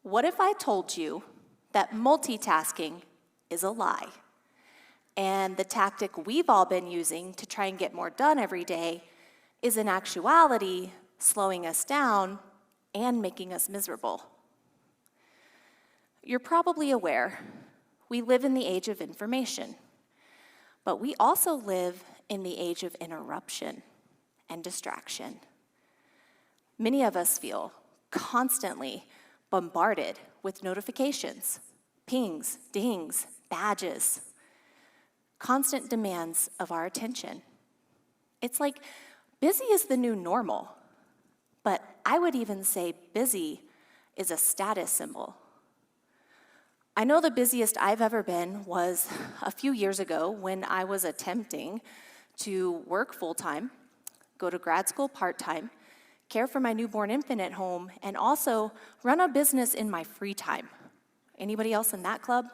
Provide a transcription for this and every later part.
What if I told you that multitasking is a lie, and the tactic we've all been using to try and get more done every day is in actuality slowing us down and making us miserable? You're probably aware we live in the age of information, but we also live in the age of interruption and distraction. Many of us feel constantly bombarded with notifications, pings, dings, badges, constant demands of our attention. It's like busy is the new normal, but I would even say busy is a status symbol. I know the busiest I've ever been was a few years ago when I was attempting to work full-time, go to grad school part-time, care for my newborn infant at home, and also run a business in my free time. Anybody else in that club?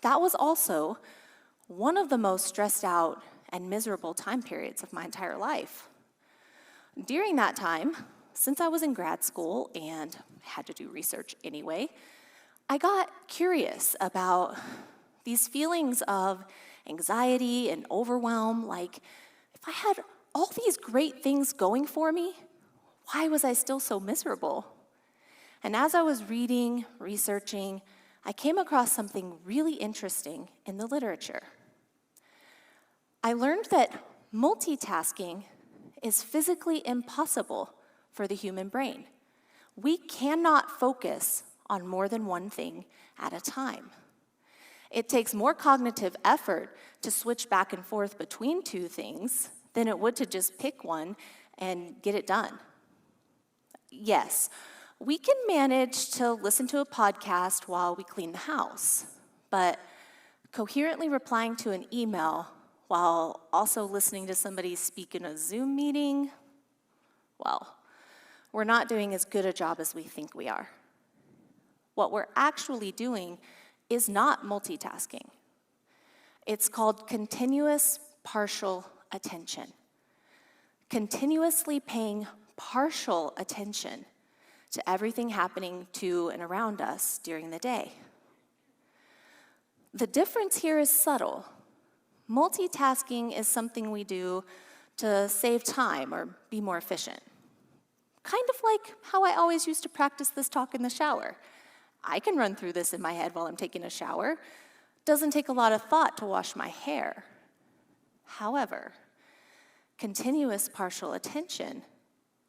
That was also one of the most stressed out and miserable time periods of my entire life. During that time, since I was in grad school and had to do research anyway, I got curious about these feelings of anxiety and overwhelm, like if I had all these great things going for me, why was I still so miserable? And as I was reading, researching, I came across something really interesting in the literature. I learned that multitasking is physically impossible for the human brain. We cannot focus on more than one thing at a time. It takes more cognitive effort to switch back and forth between two things than it would to just pick one and get it done. Yes, we can manage to listen to a podcast while we clean the house, but coherently replying to an email while also listening to somebody speak in a Zoom meeting, well, we're not doing as good a job as we think we are. What we're actually doing is not multitasking. It's called continuous partial attention. Continuously paying partial attention to everything happening to and around us during the day. The difference here is subtle. Multitasking is something we do to save time or be more efficient. Kind of like how I always used to practice this talk in the shower. I can run through this in my head while I'm taking a shower. Doesn't take a lot of thought to wash my hair. However, continuous partial attention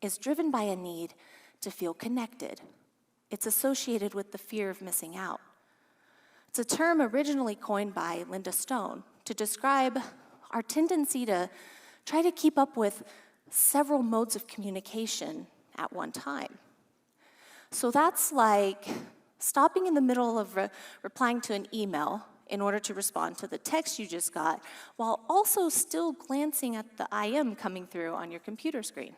is driven by a need to feel connected. It's associated with the fear of missing out. It's a term originally coined by Linda Stone to describe our tendency to try to keep up with several modes of communication at one time. So that's like stopping in the middle of replying to an email in order to respond to the text you just got, while also still glancing at the IM coming through on your computer screen.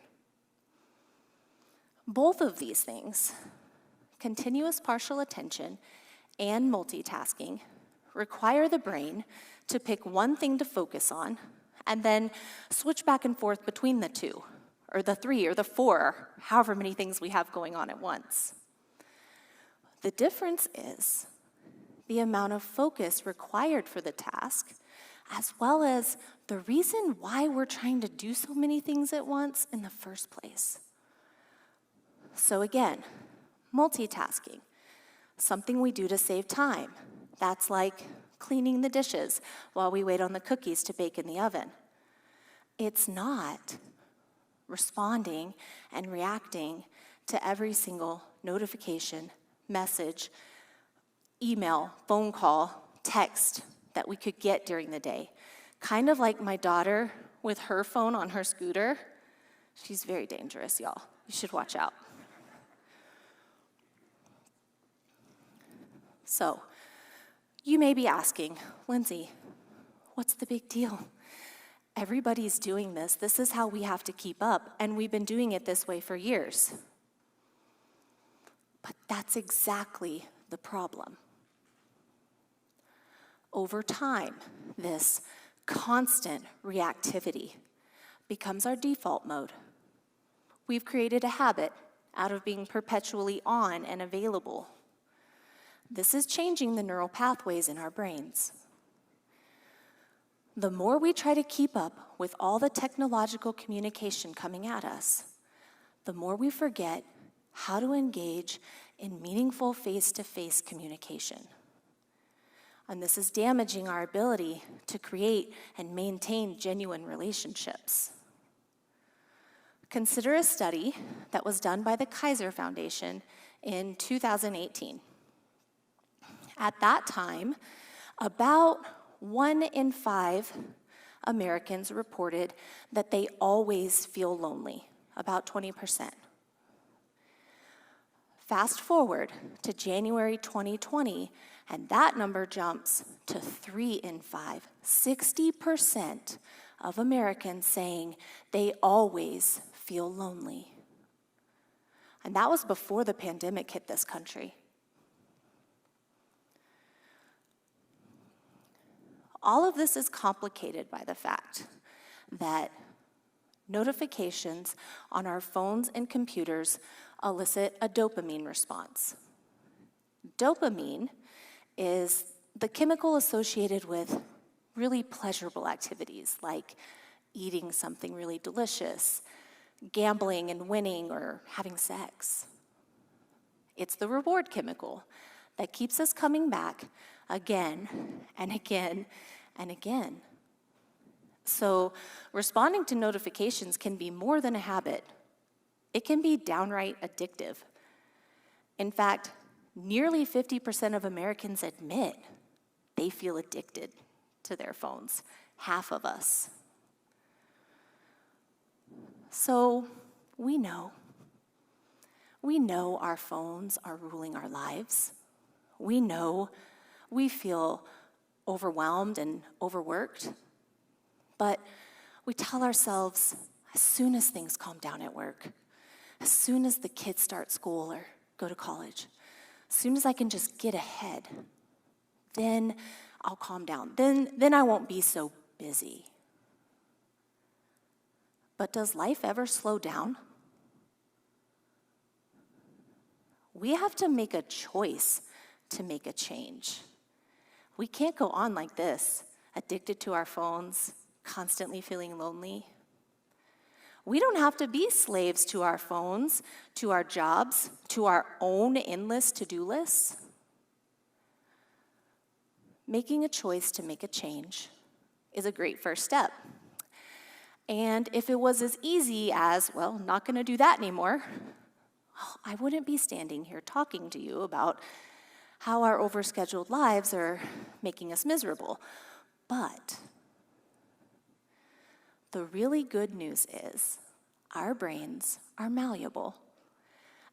Both of these things, continuous partial attention and multitasking, require the brain to pick one thing to focus on and then switch back and forth between the two, or the three, or the four, however many things we have going on at once. The difference is the amount of focus required for the task, as well as the reason why we're trying to do so many things at once in the first place. So again, multitasking, something we do to save time. That's like cleaning the dishes while we wait on the cookies to bake in the oven. It's not responding and reacting to every single notification, message, email, phone call, text that we could get during the day. Kind of like my daughter with her phone on her scooter. She's very dangerous, y'all. You should watch out. So, you may be asking, Lindsay, what's the big deal? Everybody's doing this. This is how we have to keep up, and we've been doing it this way for years. But that's exactly the problem. Over time, this constant reactivity becomes our default mode. We've created a habit out of being perpetually on and available. This is changing the neural pathways in our brains. The more we try to keep up with all the technological communication coming at us, the more we forget how to engage in meaningful face-to-face communication. And this is damaging our ability to create and maintain genuine relationships. Consider a study that was done by the Kaiser Foundation in 2018. At that time, about 1 in 5 Americans reported that they always feel lonely, about 20%. Fast forward to January 2020, and that number jumps to 3 in 5, 60% of Americans saying they always feel lonely. And that was before the pandemic hit this country. All of this is complicated by the fact that notifications on our phones and computers elicit a dopamine response. Dopamine is the chemical associated with really pleasurable activities like eating something really delicious, gambling and winning, or having sex. It's the reward chemical that keeps us coming back again and again and again. So responding to notifications can be more than a habit. It can be downright addictive. In fact, nearly 50% of Americans admit they feel addicted to their phones, half of us. So we know our phones are ruling our lives. We know we feel overwhelmed and overworked, but we tell ourselves, as soon as things calm down at work, as soon as the kids start school or go to college, as soon as I can just get ahead, then I'll calm down. Then I won't be so busy. But does life ever slow down? We have to make a choice to make a change. We can't go on like this, addicted to our phones, constantly feeling lonely. We don't have to be slaves to our phones, to our jobs, to our own endless to-do lists. Making a choice to make a change is a great first step. And if it was as easy as, well, not going to do that anymore, I wouldn't be standing here talking to you about how our overscheduled lives are making us miserable. But the really good news is our brains are malleable.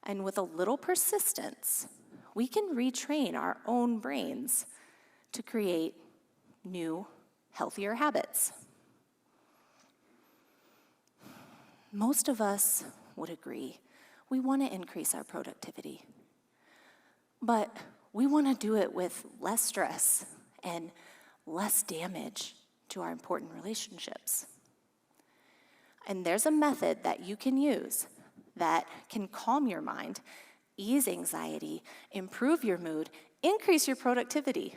And with a little persistence, we can retrain our own brains to create new, healthier habits. Most of us would agree we want to increase our productivity, but we want to do it with less stress and less damage to our important relationships. And there's a method that you can use that can calm your mind, ease anxiety, improve your mood, increase your productivity.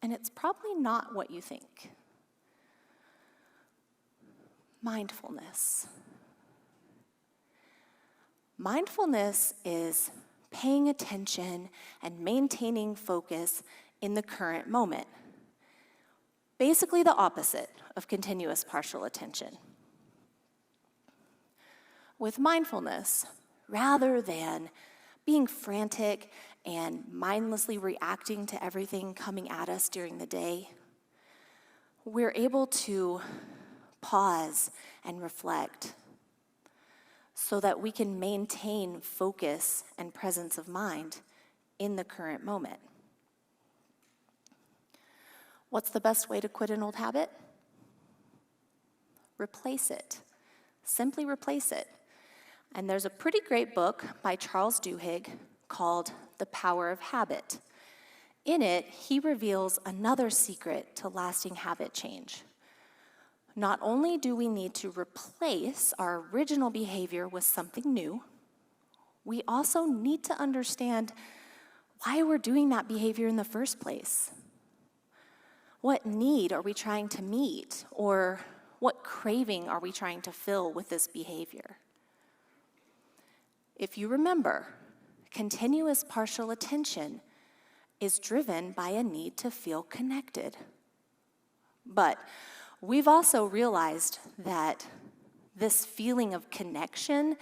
And it's probably not what you think. Mindfulness. Mindfulness is paying attention and maintaining focus in the current moment. Basically the opposite of continuous partial attention. With mindfulness, rather than being frantic and mindlessly reacting to everything coming at us during the day, we're able to pause and reflect so that we can maintain focus and presence of mind in the current moment. What's the best way to quit an old habit? Replace it. Simply replace it. And there's a pretty great book by Charles Duhigg called The Power of Habit. In it, he reveals another secret to lasting habit change. Not only do we need to replace our original behavior with something new, we also need to understand why we're doing that behavior in the first place. What need are we trying to meet, or what craving are we trying to fill with this behavior? If you remember, continuous partial attention is driven by a need to feel connected. But we've also realized that this feeling of connection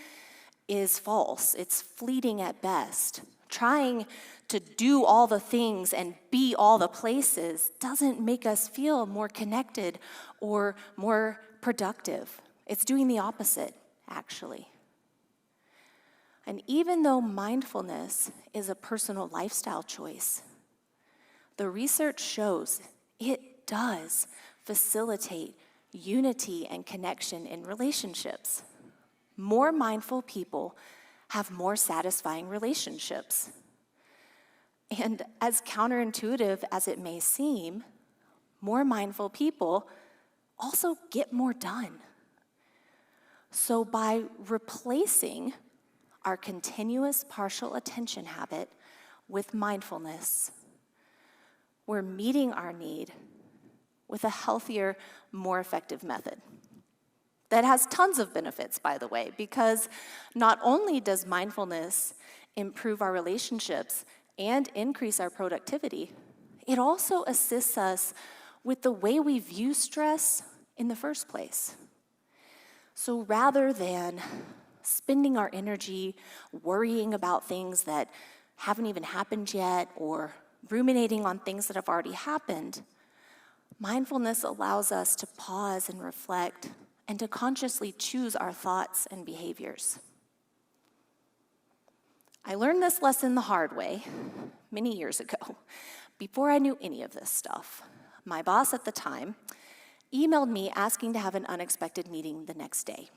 is false. It's fleeting at best. Trying to do all the things and be all the places doesn't make us feel more connected or more productive. It's doing the opposite, actually. And even though mindfulness is a personal lifestyle choice, the research shows it does facilitate unity and connection in relationships. More mindful people have more satisfying relationships. And as counterintuitive as it may seem, more mindful people also get more done. So by replacing our continuous partial attention habit with mindfulness, we're meeting our need with a healthier, more effective method. That has tons of benefits, by the way, because not only does mindfulness improve our relationships and increase our productivity, it also assists us with the way we view stress in the first place. So rather than spending our energy worrying about things that haven't even happened yet or ruminating on things that have already happened, mindfulness allows us to pause and reflect and to consciously choose our thoughts and behaviors. I learned this lesson the hard way many years ago, before I knew any of this stuff. My boss at the time emailed me asking to have an unexpected meeting the next day.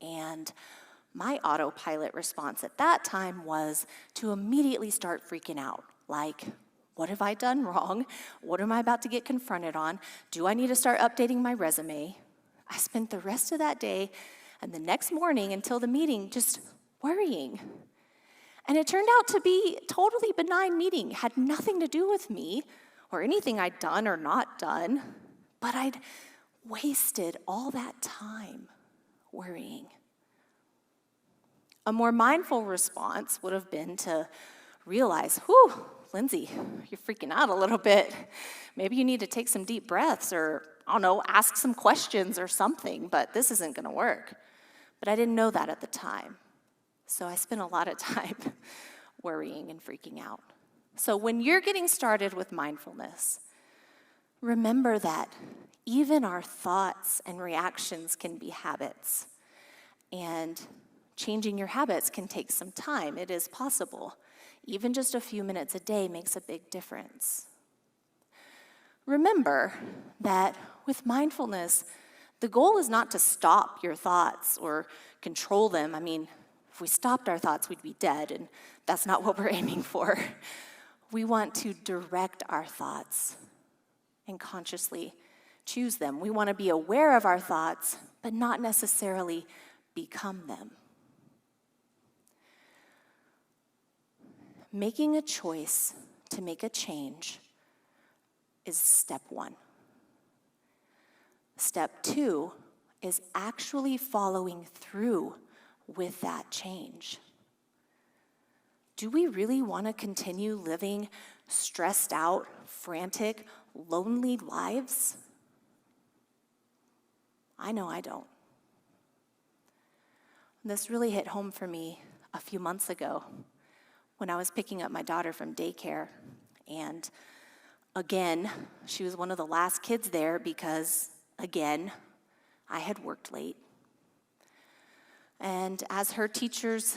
And my autopilot response at that time was to immediately start freaking out, like, what have I done wrong? What am I about to get confronted on? Do I need to start updating my resume? I spent the rest of that day and the next morning until the meeting just worrying. And it turned out to be a totally benign meeting. It had nothing to do with me or anything I'd done or not done, but I'd wasted all that time worrying. A more mindful response would have been to realize, whew, Lindsay, you're freaking out a little bit. Maybe you need to take some deep breaths or, I don't know, ask some questions or something, but this isn't going to work. But I didn't know that at the time. So I spent a lot of time worrying and freaking out. So when you're getting started with mindfulness, remember that even our thoughts and reactions can be habits. And changing your habits can take some time. It is possible. Even just a few minutes a day makes a big difference. Remember that with mindfulness, the goal is not to stop your thoughts or control them. I mean, if we stopped our thoughts, we'd be dead, and that's not what we're aiming for. We want to direct our thoughts and consciously choose them. We want to be aware of our thoughts, but not necessarily become them. Making a choice to make a change is step one. Step two is actually following through with that change. Do we really want to continue living stressed out, frantic, lonely lives? I know I don't. This really hit home for me a few months ago when I was picking up my daughter from daycare. And again, she was one of the last kids there because, again, I had worked late. And as her teacher's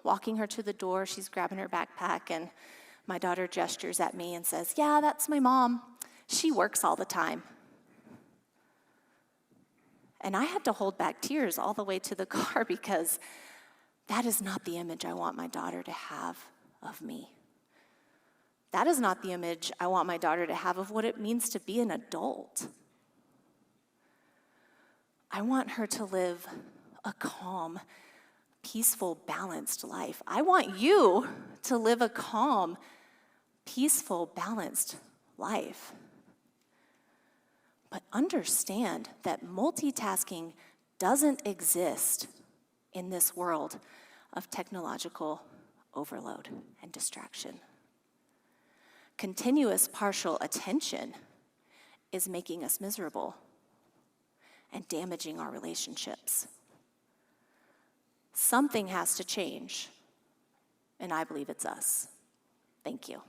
walking her to the door, she's grabbing her backpack, and my daughter gestures at me and says, "Yeah, that's my mom. She works all the time." And I had to hold back tears all the way to the car because that is not the image I want my daughter to have of me. That is not the image I want my daughter to have of what it means to be an adult. I want her to live a calm, peaceful, balanced life. I want you to live a calm, peaceful, balanced life. But understand that multitasking doesn't exist in this world of technological overload and distraction. Continuous partial attention is making us miserable and damaging our relationships. Something has to change, and I believe it's us. Thank you.